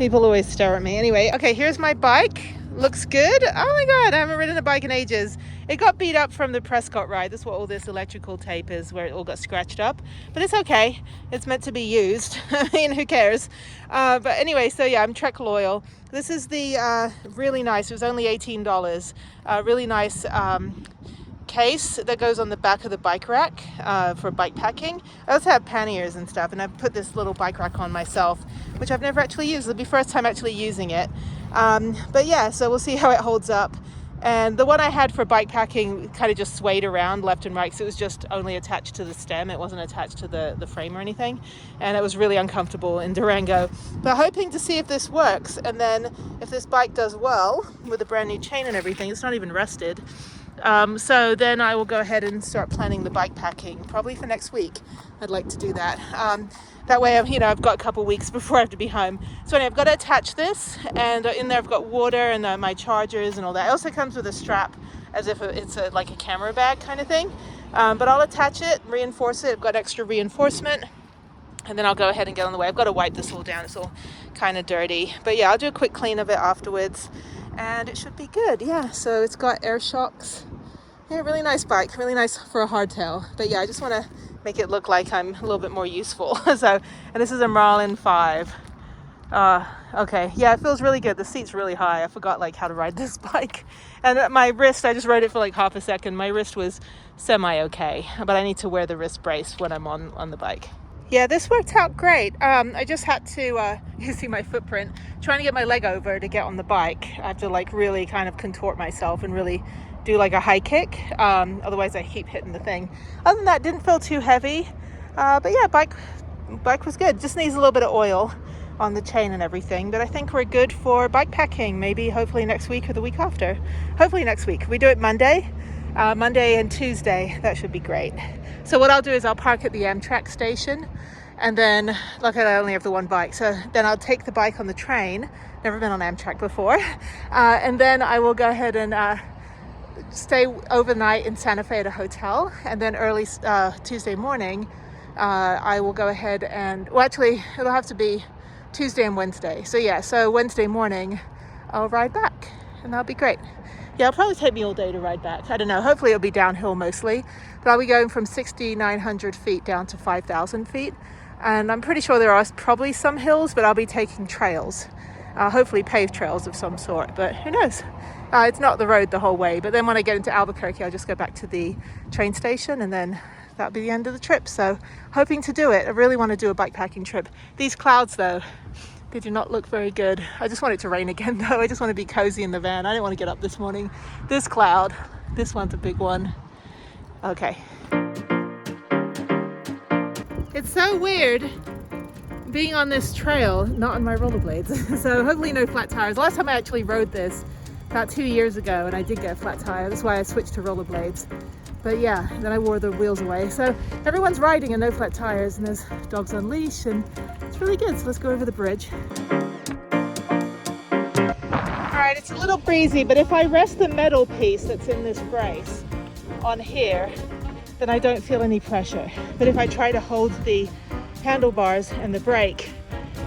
People always stare at me. Anyway, okay, here's my bike. Looks good. Oh my God, I haven't ridden a bike in ages. It got beat up from the Prescott ride. That's what all this electrical tape is, where it all got scratched up. But it's okay. It's meant to be used. I mean, who cares? But anyway, so yeah, I'm Trek loyal. This is the really nice, it was only $18. Really nice case that goes on the back of the bike rack for bike packing. I also have panniers and stuff, and I've put this little bike rack on myself, which I've never actually used. It'll be first time actually using it. But yeah, so we'll see how it holds up. And the one I had for bike packing kind of just swayed around left and right, so it was just only attached to the stem. It wasn't attached to the frame or anything, and it was really uncomfortable in Durango. But hoping to see if this works, and then if this bike does well with a brand new chain and everything, it's not even rusted. So then I will go ahead and start planning the bike packing, probably for next week. I'd like to do that. That way, I've got a couple weeks before I have to be home. So anyway, I've got to attach this, and in there I've got water and my chargers and all that. It also comes with a strap, as if it's like a camera bag kind of thing. But I'll attach it, reinforce it. I've got extra reinforcement, and then I'll go ahead and get on the way. I've got to wipe this all down. It's all kind of dirty. But yeah, I'll do a quick clean of it afterwards, and it should be good. Yeah, so it's got air shocks. Yeah, really nice bike, really nice for a hardtail. But yeah, I just want to make it look like I'm a little bit more useful. So, and this is a Marlin 5. Okay, yeah, it feels really good. The seat's really high. I forgot how to ride this bike. And my wrist, I just rode it for half a second. My wrist was semi-okay, but I need to wear the wrist brace when I'm on the bike. Yeah, this worked out great. I just had to, you see my footprint, trying to get my leg over to get on the bike. I have to really kind of contort myself and really do a high kick. Otherwise I keep hitting the thing. Other than that, didn't feel too heavy. But yeah, bike was good. Just needs a little bit of oil on the chain and everything. But I think we're good for bike packing. Maybe hopefully next week or the week after. Hopefully next week. We do it Monday and Tuesday. That should be great. So what I'll do is I'll park at the Amtrak station, and then I only have the one bike, so then I'll take the bike on the train. Never been on Amtrak before. And then I will go ahead and stay overnight in Santa Fe at a hotel, and then early Tuesday morning I will go ahead and, well, actually it'll have to be Tuesday and Wednesday. So yeah, so Wednesday morning I'll ride back, and that'll be great. Yeah, it'll probably take me all day to ride back. I don't know, hopefully it'll be downhill mostly, but I'll be going from 6,900 feet down to 5,000 feet, and I'm pretty sure there are probably some hills, but I'll be taking trails, hopefully paved trails of some sort, but who knows. It's not the road the whole way, but then when I get into Albuquerque, I'll just go back to the train station, and then that'll be the end of the trip. So hoping to do it. I really want to do a bikepacking trip. These clouds though, they do not look very good. I just want it to rain again though. I just want to be cozy in the van. I didn't want to get up this morning. This cloud, this one's a big one. Okay. It's so weird being on this trail, not on my rollerblades. So hopefully no flat tires. Last time I actually rode this about 2 years ago, and I did get a flat tire. That's why I switched to rollerblades. But yeah, then I wore the wheels away. So everyone's riding and no flat tires, and there's dogs on leash, and it's really good. So let's go over the bridge. All right, it's a little breezy, but if I rest the metal piece that's in this brace on here, then I don't feel any pressure. But if I try to hold the handlebars and the brake,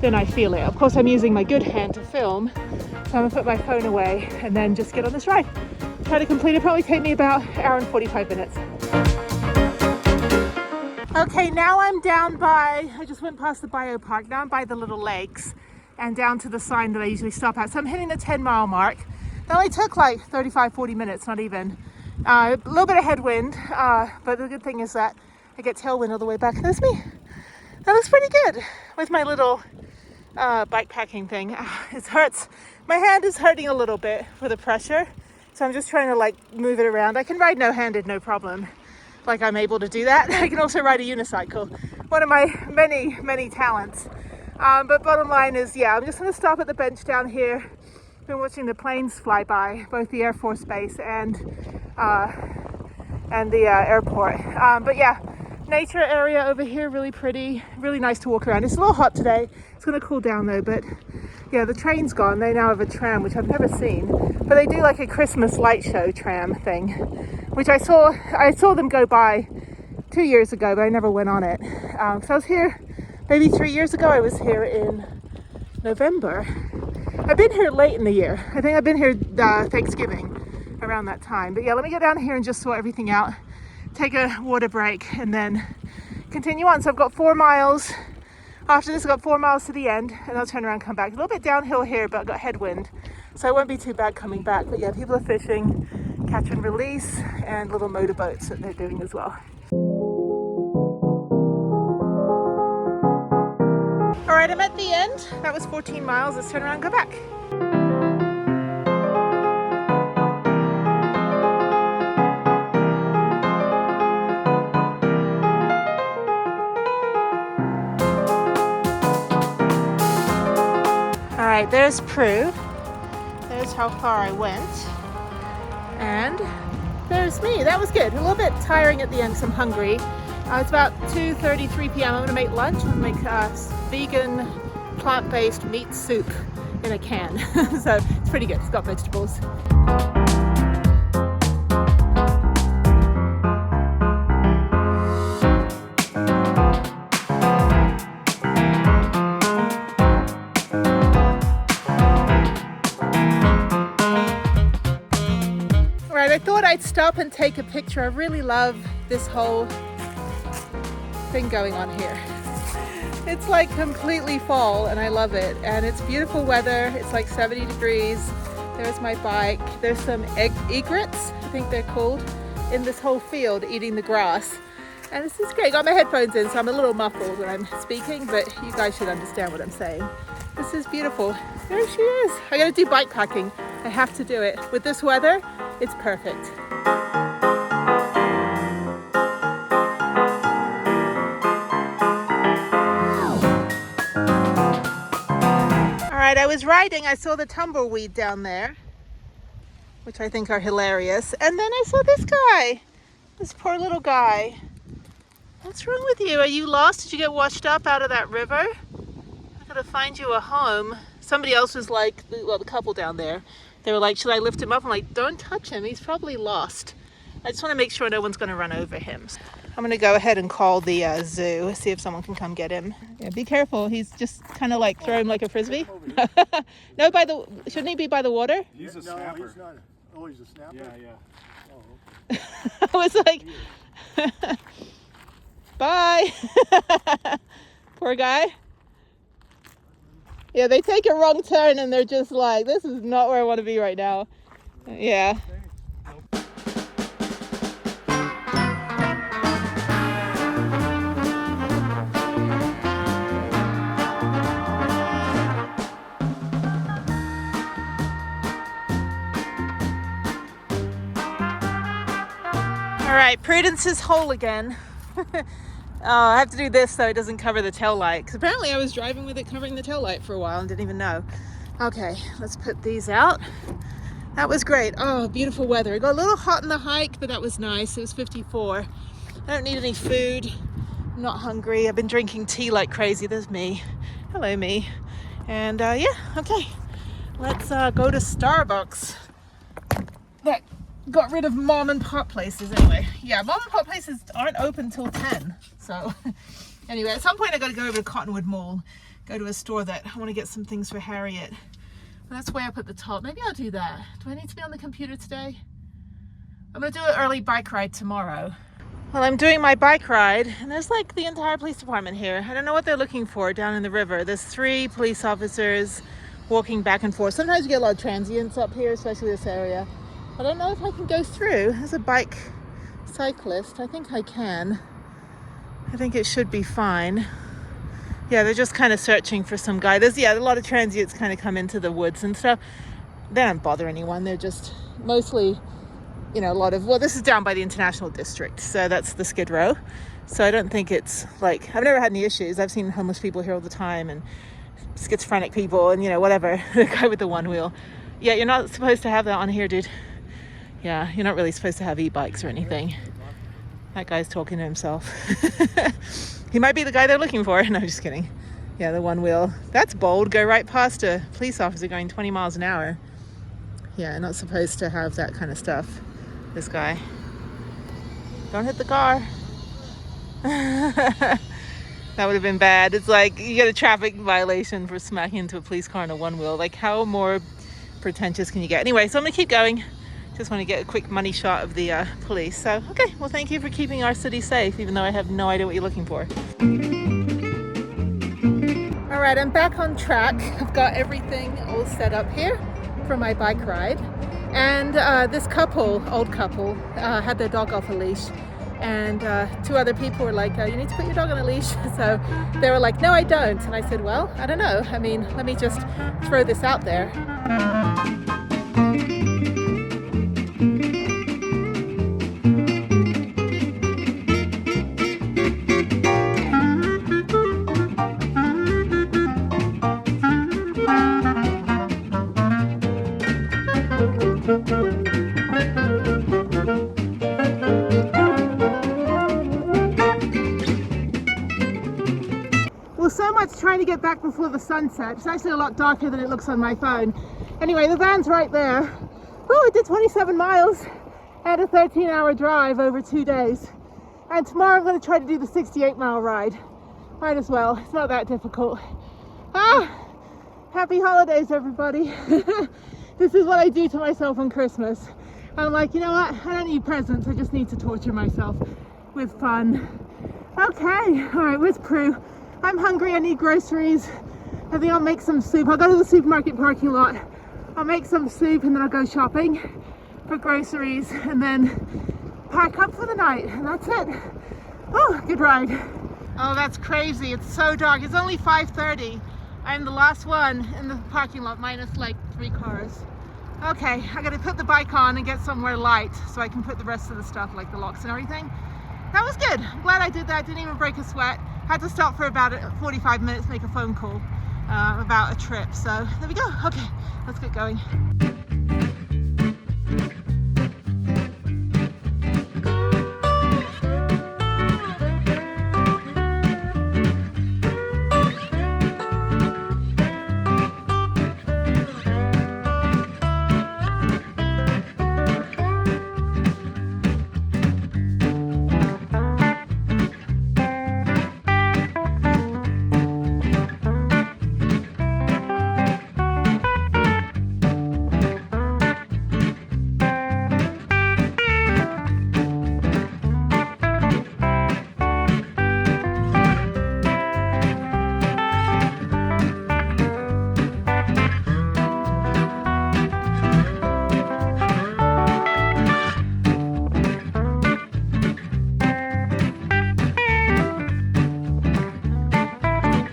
then I feel it. Of course, I'm using my good hand to film, so I'm gonna put my phone away and then just get on this ride. Try to complete it. Probably take me about an hour and 45 minutes. Okay, now I'm down by, I just went past the biopark. Now I'm by the little lakes and down to the sign that I usually stop at. So I'm hitting the 10-mile mark. It only took 35-40 minutes, not even. A little bit of headwind, but the good thing is that I get tailwind all the way back. That's me. That looks pretty good with my little bike packing thing. It hurts. My hand is hurting a little bit for the pressure, so I'm just trying to move it around. I can ride no-handed, no problem. I'm able to do that. I can also ride a unicycle, one of my many talents. But bottom line is, yeah, I'm just going to stop at the bench down here. Been watching the planes fly by, both the Air Force Base and the airport. But yeah, nature area over here, really pretty, really nice to walk around. It's a little hot today. It's going to cool down though, but yeah, the train's gone. They now have a tram, which I've never seen, but they do a Christmas light show tram thing, which I saw them go by 2 years ago, but I never went on it. So I was here maybe 3 years ago. I was here in November. I've been here late in the year. I think I've been here Thanksgiving, around that time. But yeah, let me get down here and just sort everything out, take a water break, and then continue on. So I've got 4 miles. After this, I've got 4 miles to the end, and I'll turn around and come back. A little bit downhill here, but I've got headwind, so it won't be too bad coming back. But yeah, people are fishing, catch and release, and little motorboats that they're doing as well. All right, I'm at the end. That was 14 miles. Let's turn around and go back. All right, there's Prue. There's how far I went. And there's me. That was good. A little bit tiring at the end because I'm hungry. It's about 2:33 p.m. I'm going to make lunch. I'm going to make vegan, plant-based meat soup in a can. So it's pretty good. It's got vegetables. All right, I thought I'd stop and take a picture. I really love this whole thing going on here. It's like completely fall and I love it, and it's beautiful weather. It's like 70 degrees. There's my bike. There's some egrets, I think they're called, in this whole field eating the grass, and this is great. Got my headphones in, so I'm a little muffled when I'm speaking, but you guys should understand what I'm saying. This is beautiful. There she is. I gotta do bike packing. I have to do it. With this weather, it's perfect. I was riding, I saw the tumbleweed down there, which I think are hilarious, and then I saw this guy, this poor little guy. What's wrong with you? Are you lost? Did you get washed up out of that river? I gotta find you a home. Somebody else was like, well, the couple down there, they were like, should I lift him up? I'm like, don't touch him, he's probably lost. I just want to make sure no one's going to run over him. I'm going to go ahead and call the zoo, see if someone can come get him. Yeah, be careful. He's just kind of like throw him like a frisbee. No, shouldn't he be by the water? He's a snapper. No, he's not. Oh, he's a snapper? Yeah, yeah. Oh, okay. I was like, bye. Poor guy. Yeah, they take a wrong turn and they're just like, this is not where I want to be right now. Yeah. All right, Prudence is whole again. I have to do this so it doesn't cover the tail light, because apparently I was driving with it covering the tail light for a while and didn't even know. Okay, let's put these out. That was great. Oh, beautiful weather. It got a little hot in the hike, but that was nice. It was 54. I don't need any food. I'm not hungry. I've been drinking tea like crazy. There's me. Hello, me. And yeah, okay. Let's go to Starbucks. That got rid of mom and pop places anyway. Yeah, mom and pop places aren't open till 10. So anyway, at some point I got to go over to Cottonwood Mall, go to a store that I want to get some things for Harriet. Well, that's way up at the top. Maybe I'll do that. Do I need to be on the computer today? I'm going to do an early bike ride tomorrow. Well, I'm doing my bike ride, and there's like the entire police department here. I don't know what they're looking for down in the river. There's 3 police officers walking back and forth. Sometimes you get a lot of transients up here, especially this area. I don't know if I can go through. There's a bike cyclist. I think I can. I think it should be fine. Yeah, they're just kind of searching for some guy. There's, a lot of transients kind of come into the woods and stuff. They don't bother anyone. They're just mostly, a lot of, well, this is down by the International District. So that's the Skid Row. So I don't think it's like, I've never had any issues. I've seen homeless people here all the time and schizophrenic people and, whatever. The guy with the one wheel. Yeah, you're not supposed to have that on here, dude. Yeah, you're not really supposed to have e-bikes or anything. That guy's talking to himself. He might be the guy they're looking for. No, just kidding. Yeah, the one wheel. That's bold. Go right past a police officer going 20 miles an hour. Yeah, not supposed to have that kind of stuff. This guy. Don't hit the car. That would have been bad. It's like you get a traffic violation for smacking into a police car on a one wheel. Like, how more pretentious can you get? Anyway, so I'm gonna keep going. Just want to get a quick money shot of the police. So, okay, well, thank you for keeping our city safe, even though I have no idea what you're looking for. All right, I'm back on track. I've got everything all set up here for my bike ride. And this couple, old couple, had their dog off a leash. And two other people were like, you need to put your dog on a leash. So they were like, no, I don't. And I said, well, I don't know. I mean, let me just throw this out there. Well, so much trying to get back before the sunset. It's actually a lot darker than it looks on my phone. Anyway, the van's right there. Oh, I did 27 miles and a 13-hour drive over 2 days. And tomorrow I'm going to try to do the 68-mile ride. Might as well. It's not that difficult. Happy holidays, everybody. This is what I do to myself on Christmas. I'm like, you know what? I don't need presents. I just need to torture myself with fun. Okay. All right, where's Prue? I'm hungry, I need groceries. I think I'll make some soup. I'll go to the supermarket parking lot. I'll make some soup and then I'll go shopping for groceries and then pack up for the night, and that's it. Oh, good ride. Oh, that's crazy. It's so dark. It's only 5:30. I'm the last one in the parking lot, minus like 3 cars. Okay, I gotta put the bike on and get somewhere light so I can put the rest of the stuff, like the locks and everything. That was good. I'm glad I did that. Didn't even break a sweat. Had to stop for about 45 minutes, make a phone call about a trip. So there we go. Okay, let's get going.